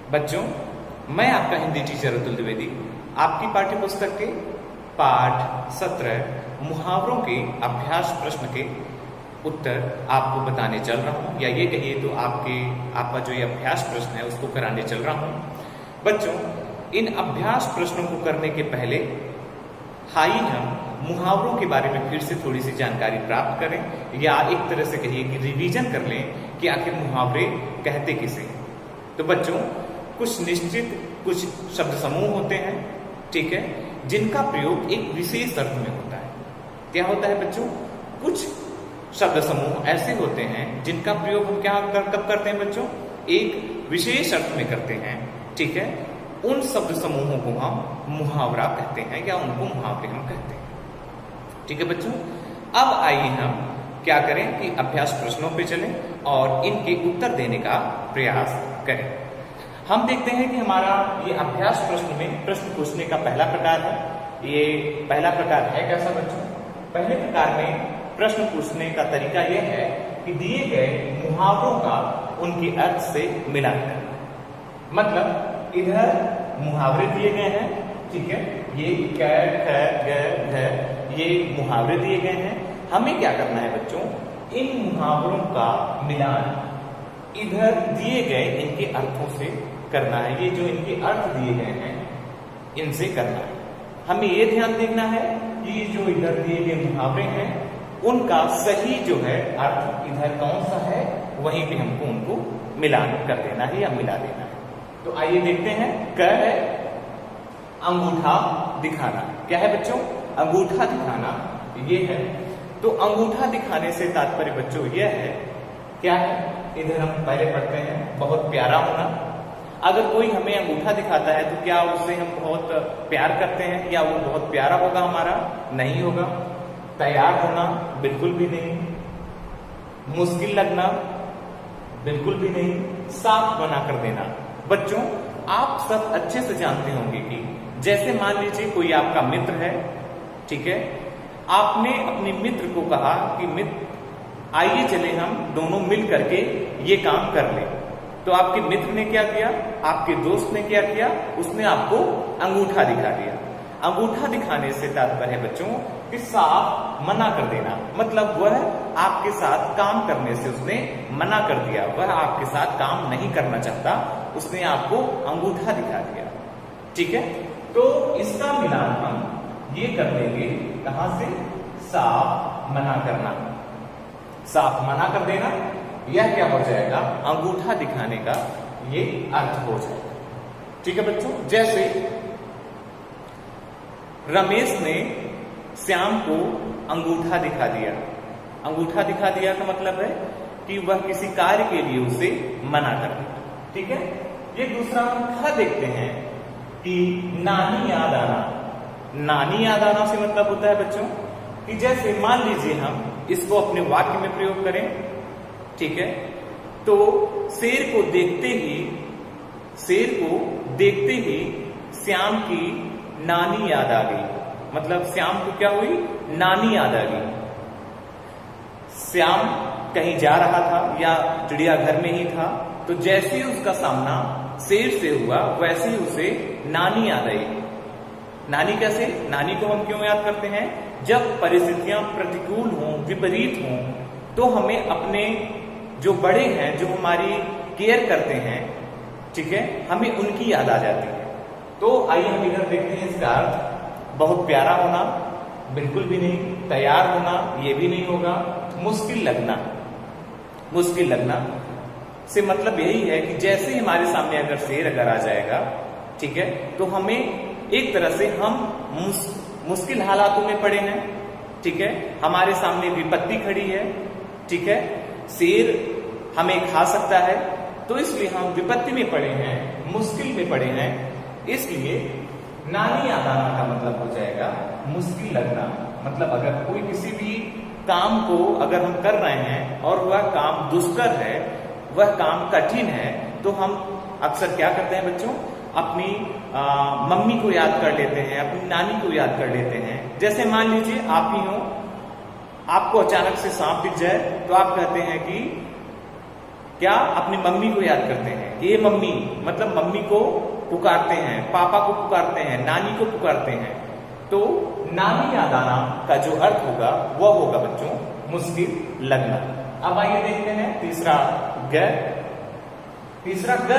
बच्चों, मैं आपका हिंदी टीचर अतुल द्विवेदी आपकी पाठ्य पुस्तक के पाठ 17 मुहावरों के अभ्यास प्रश्न के उत्तर आपको बताने चल रहा हूं, या ये कहिए तो आपका जो ये अभ्यास प्रश्न है उसको कराने चल रहा हूं। बच्चों, इन अभ्यास प्रश्नों को करने के पहले आइए हम मुहावरों के बारे में फिर से थोड़ी सी जानकारी प्राप्त करें, या एक तरह से कहिए कि रिवीजन कर लें कि आखिर मुहावरे कहते किसे। तो बच्चों, कुछ निश्चित कुछ शब्द समूह होते हैं, ठीक है, जिनका प्रयोग एक विशेष अर्थ में होता है। क्या होता है बच्चों? कुछ शब्द समूह ऐसे होते हैं जिनका प्रयोग हम कब करते हैं बच्चों? एक विशेष अर्थ में करते हैं, ठीक है। उन शब्द समूहों को हम मुहावरा कहते हैं, या उनको मुहावरे हम कहते हैं, ठीक है बच्चों। अब आइए हम क्या करें कि अभ्यास प्रश्नों पे चलें और इनके उत्तर देने का प्रयास करें। हम देखते हैं कि हमारा ये अभ्यास प्रश्न में प्रश्न पूछने का पहला प्रकार है। ये पहला प्रकार है कैसा बच्चों? पहले प्रकार में प्रश्न पूछने का तरीका यह है कि दिए गए मुहावरों का उनके अर्थ से मिलान करना। मतलब इधर मुहावरे दिए गए हैं, ठीक है, ये क ख ग घ ये मुहावरे दिए गए हैं। हमें क्या करना है बच्चों? इन मुहावरों का मिलान इधर दिए गए इनके अर्थों से करना है। ये जो इनके अर्थ दिए गए हैं इनसे करना है। हमें ये ध्यान देना है कि जो इधर दिए गए मुहावरे हैं उनका सही जो है अर्थ इधर कौन सा है, वहीं पे हमको उनको मिलान कर देना है या मिला देना है। तो आइए देखते हैं। क है अंगूठा दिखाना। क्या है बच्चों? अंगूठा दिखाना ये है। तो अंगूठा दिखाने से तात्पर्य बच्चों यह है, क्या है? इधर हम पहले पढ़ते हैं बहुत प्यारा होना। अगर कोई हमें अंगूठा दिखाता है तो क्या उससे हम बहुत प्यार करते हैं, या वो बहुत प्यारा होगा हमारा? नहीं होगा। तैयार होना? बिल्कुल भी नहीं। मुश्किल लगना? बिल्कुल भी नहीं। साफ बना कर देना। बच्चों, आप सब अच्छे से जानते होंगे कि जैसे मान लीजिए कोई आपका मित्र है, ठीक है, आपने अपने मित्र को कहा कि मित्र आइए चले हम दोनों मिल करके ये काम कर लें। तो आपके मित्र ने क्या किया? आपके दोस्त ने क्या किया? उसने आपको अंगूठा दिखा दिया। अंगूठा दिखाने से तात्पर्य है बच्चों कि साफ मना कर देना। मतलब वह आपके साथ काम करने से उसने मना कर दिया, वह आपके साथ काम नहीं करना चाहता, उसने आपको अंगूठा दिखा दिया, ठीक है। तो इसका मिलान हम ये कर देंगे, कहां से? साफ मना करना। साफ मना कर देना, यह क्या हो जाएगा? अंगूठा दिखाने का ये अर्थ हो जाएगा, ठीक है बच्चों। जैसे रमेश ने श्याम को अंगूठा दिखा दिया। अंगूठा दिखा दिया का मतलब है कि वह किसी कार्य के लिए उसे मना कर दिया, ठीक है। ये दूसरा हम ख देखते हैं कि नानी याद आना। नानी याद आना से मतलब होता है बच्चों कि जैसे मान लीजिए हम इसको अपने वाक्य में प्रयोग करें, ठीक है, तो शेर को देखते ही श्याम की नानी याद आ गई। मतलब श्याम को क्या हुई? नानी याद आ गई। श्याम कहीं जा रहा था या चिड़ियाघर में ही था, तो जैसे ही उसका सामना शेर से हुआ वैसे ही उसे नानी याद आई। नानी कैसे? नानी को हम क्यों याद करते हैं? जब परिस्थितियां प्रतिकूल हों, विपरीत हों, तो हमें अपने जो बड़े हैं, जो हमारी केयर करते हैं, ठीक है, हमें उनकी याद आ जाती है। तो आइए हम इधर देखते हैं इसका अर्थ। बहुत प्यारा होना? बिल्कुल भी नहीं। तैयार होना? ये भी नहीं होगा। मुश्किल लगना? मुश्किल लगना से मतलब यही है कि जैसे ही हमारे सामने अगर शेर अगर आ जाएगा, ठीक है, तो हमें एक तरह से हम मुश्किल हालातों में पड़े हैं, ठीक है, हमारे सामने विपत्ति खड़ी है, ठीक है, शेर हमें खा सकता है, तो इसलिए हम विपत्ति में पड़े हैं, मुश्किल में पड़े हैं। इसलिए नानी याद आना का मतलब हो जाएगा मुश्किल लगना। मतलब अगर कोई किसी भी काम को अगर हम कर रहे हैं और वह काम दुष्कर है, वह काम कठिन है, तो हम अक्सर क्या करते हैं बच्चों? अपनी मम्मी को याद कर लेते हैं, अपनी नानी को याद कर लेते हैं। जैसे मान लीजिए आप ही हो, आपको अचानक से सांप दिख जाए तो आप कहते हैं कि क्या अपनी मम्मी को याद करते हैं, ये मम्मी मतलब मम्मी को पुकारते हैं, पापा को पुकारते हैं, नानी को पुकारते हैं, तो नानी याद आना का जो अर्थ होगा वह होगा बच्चों मुश्किल लगना। अब आइए देखते हैं तीसरा ग। तीसरा ग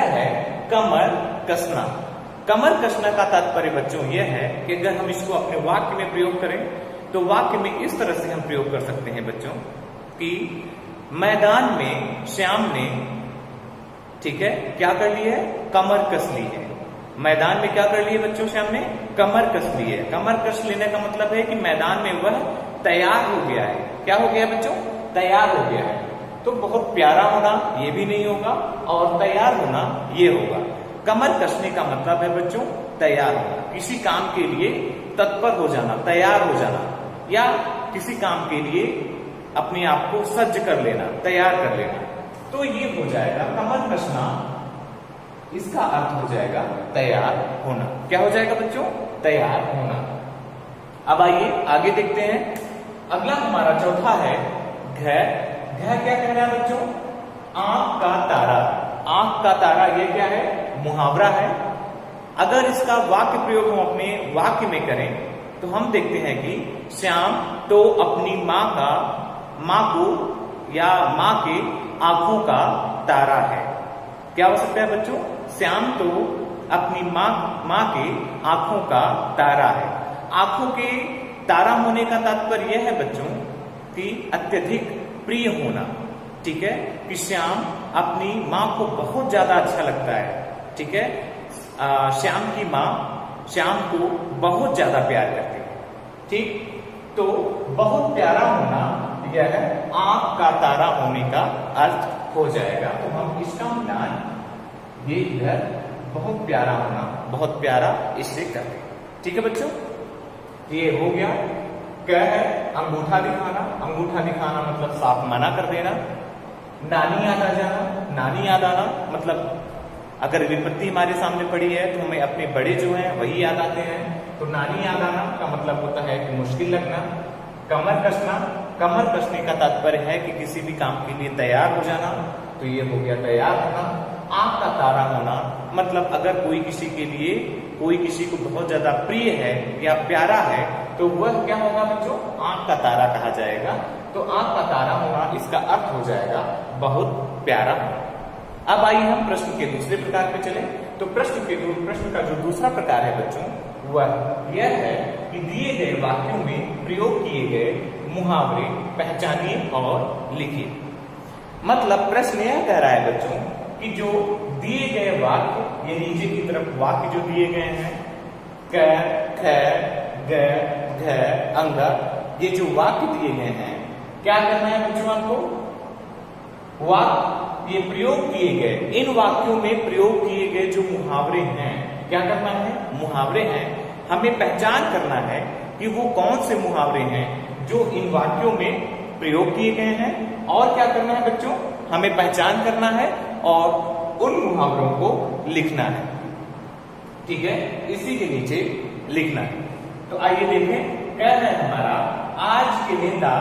है कमर कसना। कमर कसना का तात्पर्य बच्चों यह है कि अगर हम इसको अपने वाक्य में प्रयोग करें तो वाक्य में इस तरह से हम प्रयोग कर सकते हैं बच्चों कि मैदान में श्याम ने, ठीक है, क्या कर ली है, कमर कस ली है। मैदान में क्या कर ली है बच्चों, श्याम ने कमर कस ली है। कमर कस लेने का मतलब है कि मैदान में वह तैयार हो गया है। क्या हो गया बच्चों, तैयार हो गया है। तो बहुत प्यारा होना ये भी नहीं होगा और तैयार होना ये होगा। कमर कसने का मतलब है बच्चों तैयार होना, किसी काम के लिए तत्पर हो जाना, तैयार हो जाना, या किसी काम के लिए अपने आप को सज्ज कर लेना, तैयार कर लेना। तो ये हो जाएगा कमर कसना, इसका अर्थ हो जाएगा तैयार होना। क्या हो जाएगा बच्चों, तैयार होना। अब आइए आगे देखते हैं। अगला हमारा चौथा है घ। घ क्या कह रहा है बच्चों, आंख का तारा। आंख का तारा ये क्या है, मुहावरा है। अगर इसका वाक्य प्रयोग हम अपने वाक्य में करें तो हम देखते हैं कि श्याम तो अपनी माँ को या माँ के आंखों का तारा है। क्या हो सकता है बच्चों, श्याम तो अपनी माँ के आंखों का तारा है। आंखों के तारा होने का तात्पर्य यह है बच्चों कि अत्यधिक प्रिय होना, ठीक है, कि श्याम अपनी माँ को बहुत ज्यादा अच्छा लगता है, ठीक है। श्याम की माँ श्याम को बहुत ज्यादा प्यार करती है, ठीक। तो बहुत प्यारा होना यह आंख का तारा होने का अर्थ हो जाएगा। तो हम इसका मिलान ये इधर बहुत प्यारा होना, बहुत प्यारा इससे करते हैं, ठीक है बच्चों। ये हो गया। क्या है, अंगूठा दिखाना। अंगूठा दिखाना मतलब साफ मना कर देना। नानी याद आ जाना। नानी याद आना मतलब अगर विपत्ति हमारे सामने पड़ी है तो हमें अपने बड़े जो हैं वही याद आते हैं, तो नानी याद आना का मतलब होता है कि मुश्किल लगना। कमर कसना, कमर कसने का तात्पर्य है कि किसी भी काम के लिए तैयार हो जाना, तो ये हो गया तैयार होना। आंख का तारा होना मतलब अगर कोई किसी के लिए, कोई किसी को बहुत ज्यादा प्रिय है या प्यारा है तो वह क्या होगा बच्चों, आंख का तारा कहा जाएगा। तो आंख का तारा होना इसका अर्थ हो जाएगा बहुत प्यारा होना। अब आइए हम प्रश्न के दूसरे प्रकार पे चलें। तो प्रश्न का जो दूसरा प्रकार है बच्चों वह यह है कि दिए गए वाक्यों में प्रयोग किए गए मुहावरे पहचानिए और लिखिए। मतलब प्रश्न यह कह रहा है बच्चों कि जो दिए गए वाक्य, ये नीचे की तरफ वाक्य जो दिए गए हैं क, ख, ग, घ, अंग, ये जो वाक्य दिए गए हैं, क्या करना है बच्चों आपको, वाक्य ये प्रयोग किए गए, इन वाक्यों में प्रयोग किए गए जो मुहावरे हैं, क्या करना है, मुहावरे हैं, हमें पहचान करना है कि वो कौन से मुहावरे हैं जो इन वाक्यों में प्रयोग किए गए हैं। और क्या करना है बच्चों, हमें पहचान करना है और उन मुहावरों को लिखना है, ठीक है, इसी के नीचे लिखना है। तो आइए देखें, कह रहे हैं हमारा आज के नेता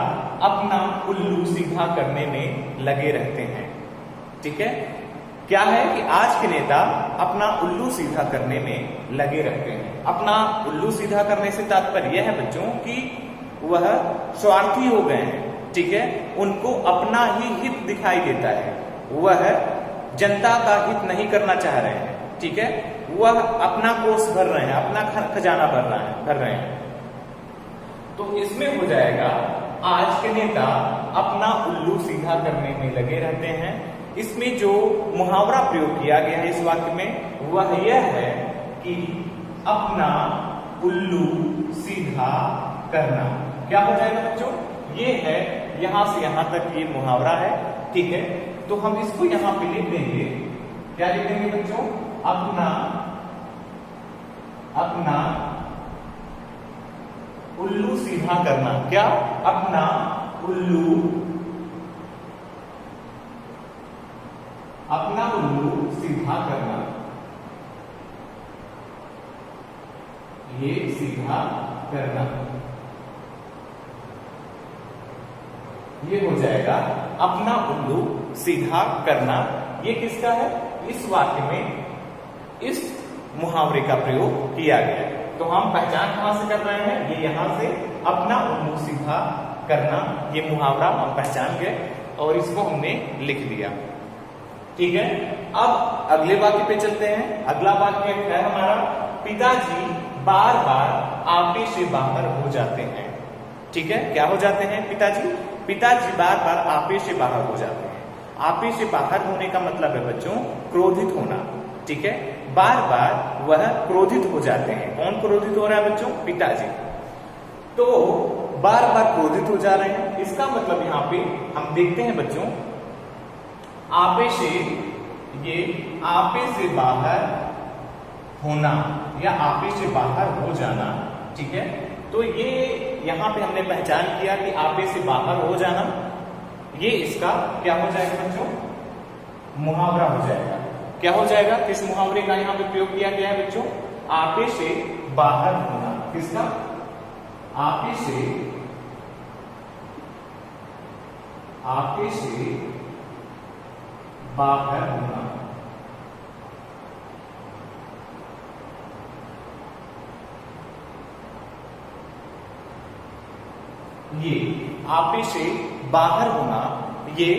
अपना उल्लू सीधा करने में लगे रहते हैं, ठीक है। क्या है कि आज के नेता अपना उल्लू सीधा करने में लगे रहते हैं। अपना उल्लू सीधा करने से तात्पर्य यह है बच्चों कि वह स्वार्थी हो गए हैं, ठीक है, उनको अपना ही हित दिखाई देता है, वह जनता का हित नहीं करना चाह रहे हैं, ठीक है, वह अपना कोष भर रहे हैं, अपना खजाना भर रहे हैं। तो इसमें हो जाएगा आज के नेता अपना उल्लू सीधा करने में लगे रहते हैं। इसमें जो मुहावरा प्रयोग किया गया है इस वाक्य में वह यह है कि अपना उल्लू सीधा करना। क्या हो जाएगा बच्चों, ये है, यहां से यहां तक ये मुहावरा है, ठीक है। तो हम इसको यहां पे लिख देंगे, क्या लिख देंगे बच्चों, अपना उल्लू सीधा करना। क्या, अपना उल्लू सीधा करना, ये सीधा करना, ये हो जाएगा अपना उल्लू सीधा करना, ये किसका है? इस वाक्य में इस मुहावरे का प्रयोग किया गया है। तो हम पहचान कहां से कर रहे हैं? ये यहां से अपना मुंह सीधा करना, ये मुहावरा हम पहचान गए और इसको हमने लिख दिया। ठीक है, अब अगले वाक्य पे चलते हैं। अगला वाक्य है हमारा, पिताजी बार बार आपे से बाहर हो जाते हैं। ठीक है, क्या हो जाते हैं? पिताजी बार बार आपे से बाहर हो जाते हैं। आपे से बाहर होने का मतलब है बच्चों क्रोधित होना। ठीक है, बार बार वह क्रोधित हो जाते हैं। कौन क्रोधित हो रहा है बच्चों? पिताजी। तो बार बार क्रोधित हो जा रहे हैं, इसका मतलब यहाँ पे हम देखते हैं बच्चों, आपे से, ये आपे से बाहर होना या आपे से बाहर हो जाना। ठीक है, तो ये यहां पे हमने पहचान किया कि आपे से बाहर हो जाना, ये इसका क्या हो जाएगा बच्चों? मुहावरा हो जाएगा। क्या हो जाएगा? किस मुहावरे का यहां पे प्रयोग किया गया है बच्चों? आपे से बाहर होना। किसका? आपे से बाहर होना। ये आपे से बाहर होना, ये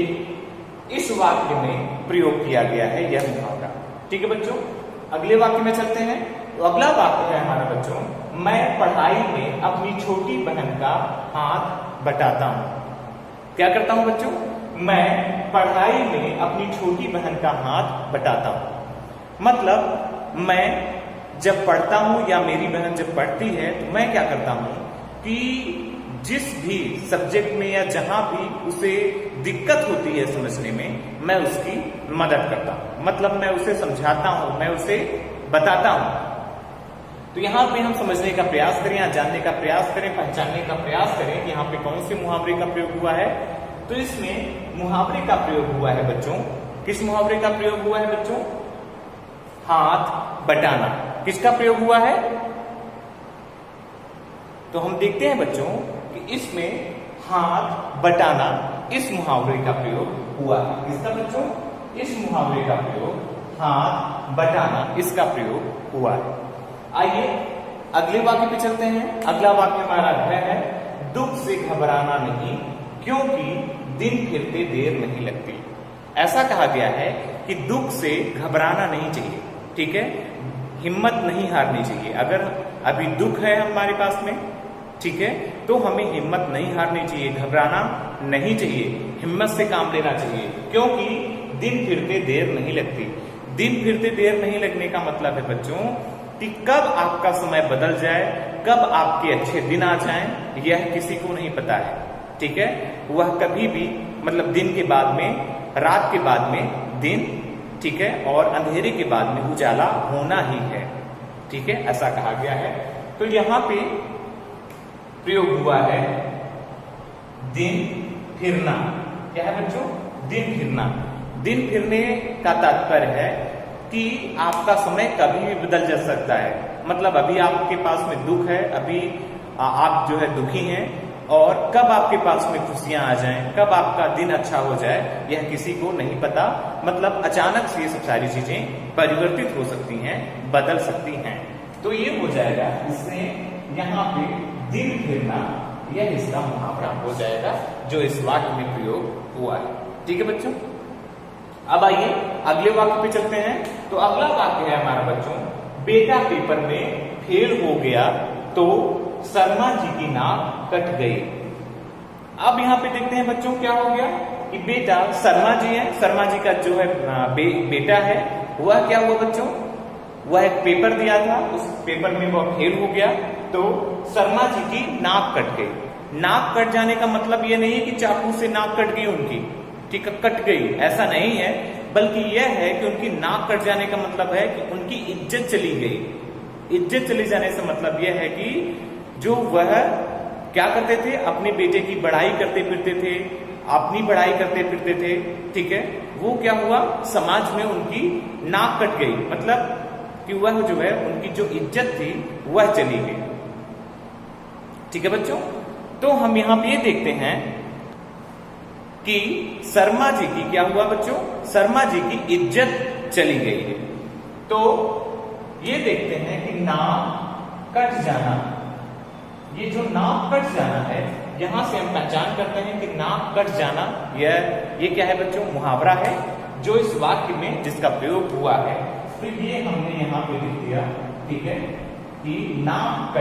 इस वाक्य में प्रयोग किया गया है, यह मुहावरा। ठीक है बच्चों, अगले वाक्य में चलते हैं। तो अगला वाक्य है हमारा बच्चों, मैं पढ़ाई में अपनी छोटी बहन का हाथ बटाता हूं। क्या करता हूं बच्चों? मैं पढ़ाई में अपनी छोटी बहन का हाथ बटाता हूं। मतलब मैं जब पढ़ता हूं या मेरी बहन जब पढ़ती है तो मैं क्या करता हूं कि जिस भी सब्जेक्ट में या जहां भी उसे दिक्कत होती है समझने में, मैं उसकी मदद करता हूं। मतलब मैं उसे समझाता हूं, मैं उसे बताता हूं। तो यहां पे हम समझने का प्रयास करें या जानने का प्रयास करें, पहचानने का प्रयास करें कि यहाँ पे कौन से मुहावरे का प्रयोग हुआ है। तो इसमें मुहावरे का प्रयोग हुआ है बच्चों, किस मुहावरे का प्रयोग हुआ है बच्चों? हाथ बटाना। किसका प्रयोग हुआ है? तो हम देखते हैं बच्चों कि इसमें हाथ बटाना, इस मुहावरे का प्रयोग हुआ है। किसका बच्चों? इस मुहावरे का प्रयोग हाथ बटाना, इसका प्रयोग हुआ है। आइए अगले वाक्य पे चलते हैं। अगला वाक्य हमारा है, दुख से घबराना नहीं क्योंकि दिन फिरते देर नहीं लगती। ऐसा कहा गया है कि दुख से घबराना नहीं चाहिए। ठीक है, हिम्मत नहीं हारनी चाहिए। अगर अभी दुख है हमारे पास में, ठीक है, तो हमें हिम्मत नहीं हारनी चाहिए, घबराना नहीं चाहिए, हिम्मत से काम लेना चाहिए, क्योंकि दिन फिरते देर नहीं लगती। दिन फिरते देर नहीं लगने का मतलब है बच्चों कि कब आपका समय बदल जाए, कब आपके अच्छे दिन आ जाएं, यह किसी को नहीं पता है। ठीक है, वह कभी भी, मतलब दिन के बाद में, रात के बाद में दिन, ठीक है, और अंधेरे के बाद में उजाला होना ही है। ठीक है, ऐसा कहा गया है। तो यहां पे प्रयोग हुआ है दिन फिरना। क्या है बच्चों? दिन फिरना। दिन फिरने का तात्पर्य है कि आपका समय कभी भी बदल जा सकता है। मतलब अभी आपके पास में दुख है, अभी आप जो है दुखी हैं, और कब आपके पास में खुशियां आ जाएं, कब आपका दिन अच्छा हो जाए, यह किसी को नहीं पता। मतलब अचानक से ये सब सारी चीजें परिवर्तित हो सकती हैं, बदल सकती हैं। तो ये हो जाएगा, इसमें यहाँ पे दिन फिरना, यह इसका मुहावरा हो जाएगा जो इस वाक्य में प्रयोग हुआ है। ठीक है बच्चों, अब आइए अगले वाक्य पे चलते हैं। तो अगला वाक्य है हमारा बच्चों, बेटा पेपर में फेल हो गया तो शर्मा जी की नाक कट गई। अब यहाँ पे देखते हैं बच्चों क्या हो गया कि बेटा, शर्मा जी है, शर्मा जी का जो है बेटा है, वह क्या हुआ बच्चों? वह एक पेपर दिया था, उस पेपर में वह फेल हो गया तो शर्मा जी की नाक कट गई। नाक कट जाने का मतलब यह नहीं है कि चाकू से नाक कट गई उनकी, ठीक है, कट गई, ऐसा नहीं है, बल्कि यह है कि उनकी नाक कट जाने का मतलब है कि उनकी इज्जत चली गई। इज्जत चले जाने से मतलब यह है कि जो वह क्या करते थे, अपने बेटे की बड़ाई करते फिरते थे, अपनी बड़ाई करते फिरते थे, ठीक है, वो क्या हुआ, समाज में उनकी नाक कट गई। मतलब कि वह जो है, उनकी जो इज्जत थी वह चली गई। ठीक है बच्चों, तो हम यहां पे ये देखते हैं कि शर्मा जी की क्या हुआ बच्चों, शर्मा जी की इज्जत चली गई है। तो ये देखते हैं कि नाम कट जाना, ये जो नाम कट जाना है यहां से हम पहचान करते हैं कि नाम कट जाना ये क्या है बच्चों, मुहावरा है जो इस वाक्य में जिसका प्रयोग हुआ है। तो ये हमने यहाँ पे लिख दिया, ठीक है, कि नाक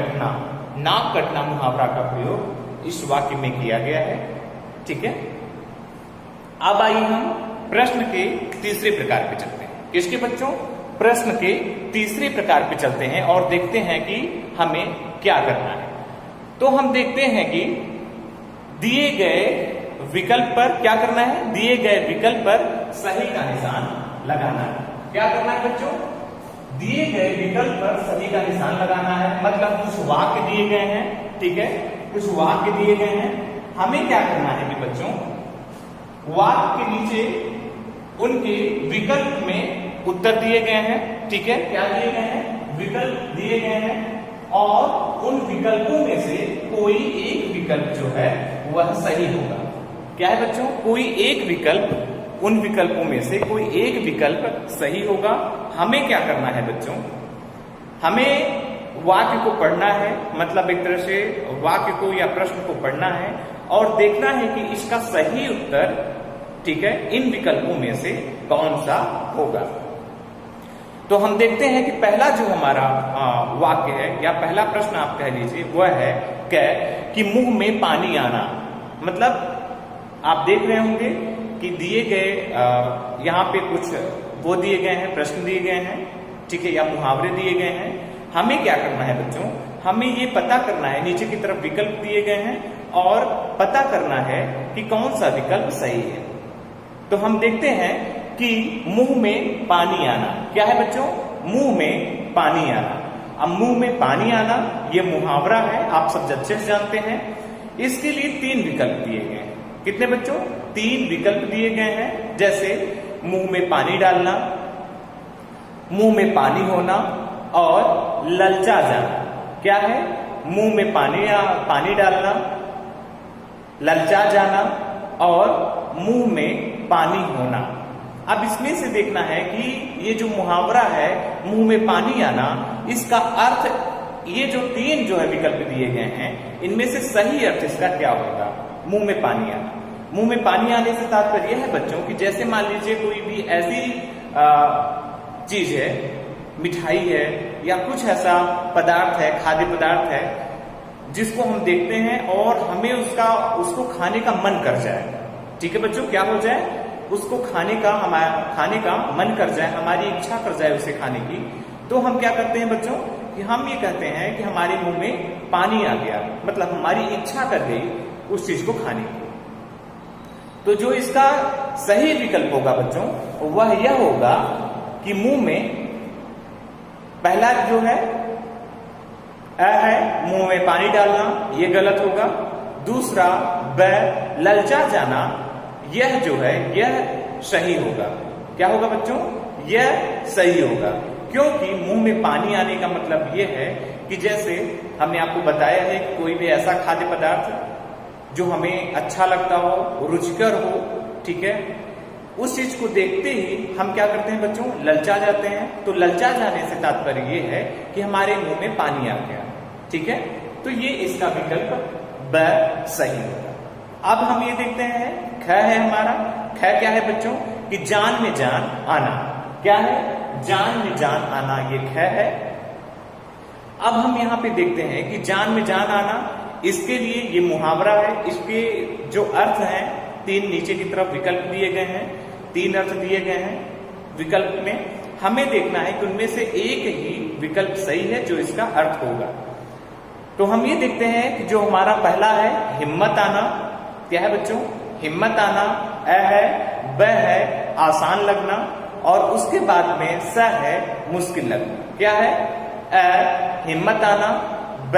कटना मुहावरा का प्रयोग इस वाक्य में किया गया है, ठीक है। अब आइए हम प्रश्न के तीसरे प्रकार पे चलते हैं। किसके बच्चों, प्रश्न के तीसरे प्रकार पे चलते हैं और देखते हैं कि हमें क्या करना है। तो हम देखते हैं कि दिए गए विकल्प पर क्या करना है, दिए गए विकल्प पर सही का निशान लगाना है। क्या करना है बच्चों, दिए गए विकल्प पर सही का निशान लगाना है। मतलब कुछ वाक्य दिए गए हैं, ठीक है, कुछ वाक्य दिए गए हैं, हमें क्या करना है कि बच्चों वाक्य के नीचे उनके विकल्प में उत्तर दिए गए हैं, ठीक है, क्या दिए गए हैं, विकल्प दिए गए हैं और उन विकल्पों में से कोई एक विकल्प जो है वह सही होगा। क्या है बच्चों, कोई एक विकल्प, उन विकल्पों में से कोई एक विकल्प सही होगा। हमें क्या करना है बच्चों, हमें वाक्य को पढ़ना है, मतलब एक तरह से वाक्य को या प्रश्न को पढ़ना है और देखना है कि इसका सही उत्तर, ठीक है, इन विकल्पों में से कौन सा होगा। तो हम देखते हैं कि पहला जो हमारा वाक्य है या पहला प्रश्न आप कह लीजिए वह है कि मुंह में पानी आना। मतलब आप देख रहे होंगे कि दिए गए यहाँ पे कुछ वो दिए गए हैं, प्रश्न दिए गए हैं, ठीक है, या मुहावरे दिए गए हैं। हमें क्या करना है बच्चों, हमें ये पता करना है, नीचे की तरफ विकल्प दिए गए हैं और पता करना है कि कौन सा विकल्प सही है। तो हम देखते हैं कि मुंह में पानी आना, क्या है बच्चों, मुंह में पानी आना। अब मुंह में पानी आना ये मुहावरा है, आप सब अच्छे से जानते हैं। इसके लिए 3 विकल्प दिए गए हैं। कितने बच्चों, 3 विकल्प दिए गए हैं। जैसे मुंह में पानी डालना, मुंह में पानी होना और ललचा जाना। क्या है, मुंह में पानी डालना, ललचा जाना और मुंह में पानी होना। अब इसमें से देखना है कि ये जो मुहावरा है मुंह में पानी आना, इसका अर्थ, ये जो 3 जो है विकल्प दिए गए हैं इनमें से सही अर्थ इसका क्या होगा, मुंह में पानी आना। मुंह में पानी आने से तात्पर्य है बच्चों कि जैसे मान लीजिए कोई भी ऐसी चीज है, मिठाई है या कुछ ऐसा पदार्थ है, खाद्य पदार्थ है, जिसको हम देखते हैं और हमें उसको खाने का मन कर जाए, ठीक है बच्चों, क्या हो जाए, उसको खाने का मन कर जाए, हमारी इच्छा कर जाए उसे खाने की। तो हम क्या करते हैं बच्चों कि हम ये कहते हैं कि हमारे मुंह में पानी आ गया, मतलब हमारी इच्छा कर गई उस चीज को खाने की। तो जो इसका सही विकल्प होगा बच्चों वह यह होगा कि मुंह में, पहला जो है मुंह में पानी डालना, यह गलत होगा। दूसरा ललचा जाना, यह जो है यह सही होगा। क्या होगा बच्चों, यह सही होगा, क्योंकि मुंह में पानी आने का मतलब यह है कि जैसे हमने आपको बताया है कि कोई भी ऐसा खाद्य पदार्थ जो हमें अच्छा लगता हो, रुचिकर हो, ठीक है, उस चीज को देखते ही हम क्या करते हैं बच्चों, ललचा जाते हैं। तो ललचा जाने से तात्पर्य ये है कि हमारे मुंह में पानी आ गया, ठीक है। तो ये इसका विकल्प ब सही होगा। अब हम ये देखते हैं ख है हमारा। ख क्या है बच्चों कि जान में जान आना। क्या है, जान में जान आना, ये ख है। अब हम यहां पे देखते हैं कि जान में जान आना, इसके लिए ये मुहावरा है। इसके जो अर्थ हैं, 3 नीचे की तरफ विकल्प दिए गए हैं, 3 अर्थ दिए गए हैं विकल्प में। हमें देखना है कि उनमें से एक ही विकल्प सही है जो इसका अर्थ होगा। तो हम ये देखते हैं कि जो हमारा पहला है हिम्मत आना। क्या है बच्चों, हिम्मत आना, अ है, ब है, आसान लगना, और उसके बाद में स है, मुश्किल लगना। क्या है, अ हिम्मत आना, ब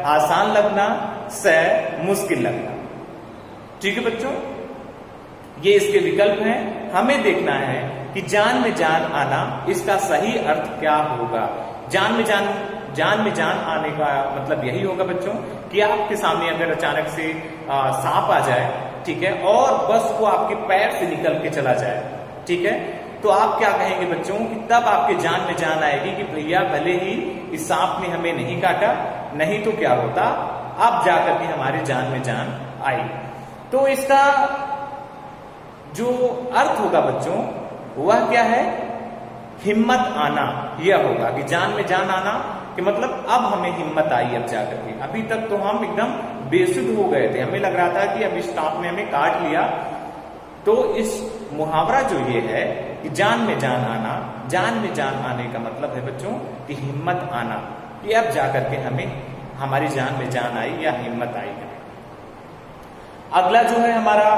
आसान लगना, स मुश्किल लगना। ठीक है बच्चों, ये इसके विकल्प हैं। हमें देखना है कि जान में जान आना, इसका सही अर्थ क्या होगा। जान में जान आने का मतलब यही होगा बच्चों कि आपके सामने अगर अचानक से सांप आ जाए ठीक है, और बस वो आपके पैर से निकल के चला जाए, ठीक है, तो आप क्या कहेंगे बच्चों कि तब आपके जान में जान आएगी कि भैया भले ही इस सांप ने हमें नहीं काटा, नहीं तो क्या होता, अब जाकर के हमारे जान में जान आई। तो इसका जो अर्थ होगा बच्चों वह क्या है, हिम्मत आना, यह होगा कि जान में जान आना कि मतलब अब हमें हिम्मत आई अब जाकर के। अभी तक तो हम एकदम बेसुध हो गए थे, हमें लग रहा था कि अब इस सांप ने हमें काट लिया। तो इस मुहावरा जो ये है कि जान में जान आना, जान में जान आने का मतलब है बच्चों कि हिम्मत आना, कि अब जाकर के हमें हमारी जान में जान आई या हिम्मत आई है। अगला जो है हमारा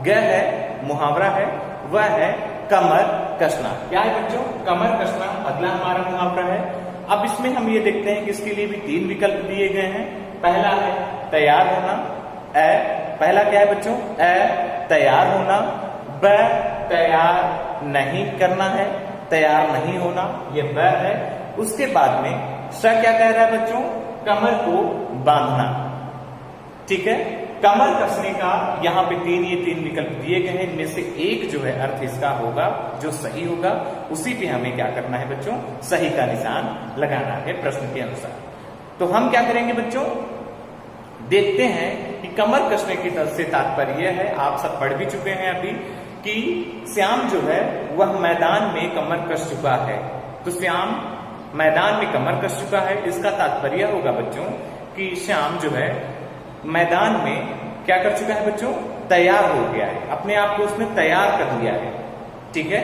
ग है, मुहावरा है, वह है कमर कसना। क्या है बच्चों, कमर कसना अगला हमारा मुहावरा है। अब इसमें हम ये देखते हैं कि इसके लिए भी 3 विकल्प दिए गए हैं। पहला है तैयार होना, पहला क्या है बच्चों, तैयार होना, ब तैयार नहीं करना है, तैयार नहीं होना, ये ब है। उसके बाद में स क्या कह रहा है बच्चों, कमर को बांधना, ठीक है। कमर कसने का यहाँ पे 3 विकल्प दिए गए हैं, इनमें से एक जो है अर्थ इसका होगा जो सही होगा, उसी पे हमें क्या करना है बच्चों, सही का निशान लगाना है प्रश्न के अनुसार। तो हम क्या करेंगे बच्चों, देखते हैं कि कमर कसने की तरफ से तात्पर्य है, आप सब पढ़ भी चुके हैं अभी, कि श्याम जो है वह मैदान में कमर कस चुका है। तो श्याम मैदान में कमर कस चुका है, इसका तात्पर्य होगा बच्चों कि श्याम जो है मैदान में क्या कर चुका है बच्चों, तैयार हो गया है, अपने आप को उसने तैयार कर लिया है, ठीक है।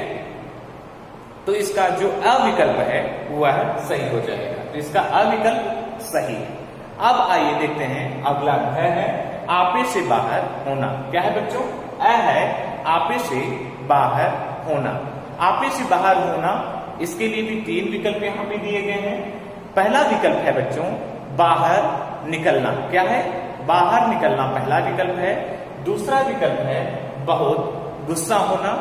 तो इसका जो अविकल्प है वह सही हो जाएगा, तो इसका अविकल्प सही है। अब आइए देखते हैं अगला है आपे से बाहर होना। क्या है बच्चों, है आपे से बाहर होना। आपे से बाहर होना, इसके लिए भी 3 विकल्प यहां पे दिए गए हैं। पहला विकल्प है बच्चों बाहर निकलना। क्या है, बाहर निकलना पहला विकल्प है। दूसरा विकल्प है बहुत गुस्सा होना,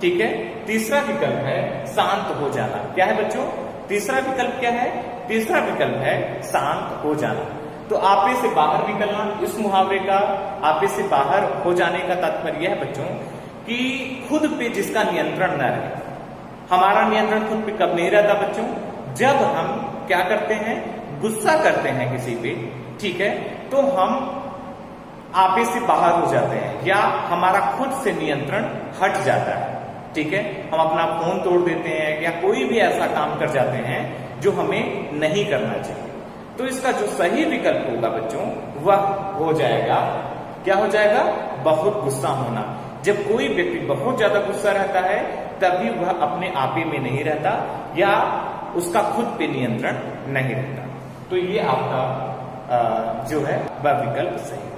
ठीक है। तीसरा विकल्प है शांत हो जाना। क्या है बच्चों, तीसरा विकल्प क्या है, तीसरा विकल्प है शांत हो जाना। तो आपे से बाहर निकलना, इस मुहावरे का आपे से बाहर हो जाने का तात्पर्य है बच्चों कि खुद पे जिसका नियंत्रण न रहे। हमारा नियंत्रण खुद पे कब नहीं रहता बच्चों, जब हम क्या करते हैं, गुस्सा करते हैं किसी पे, ठीक है, तो हम आपे से बाहर हो जाते हैं या हमारा खुद से नियंत्रण हट जाता है, ठीक है। हम अपना फोन तोड़ देते हैं या कोई भी ऐसा काम कर जाते हैं जो हमें नहीं करना चाहिए। तो इसका जो सही विकल्प होगा बच्चों वह हो जाएगा, क्या हो जाएगा, बहुत गुस्सा होना। जब कोई व्यक्ति बहुत ज्यादा गुस्सा रहता है तभी वह अपने आपे में नहीं रहता या उसका खुद पे नियंत्रण नहीं रहता। तो ये आपका जो है वह विकल्प सही है।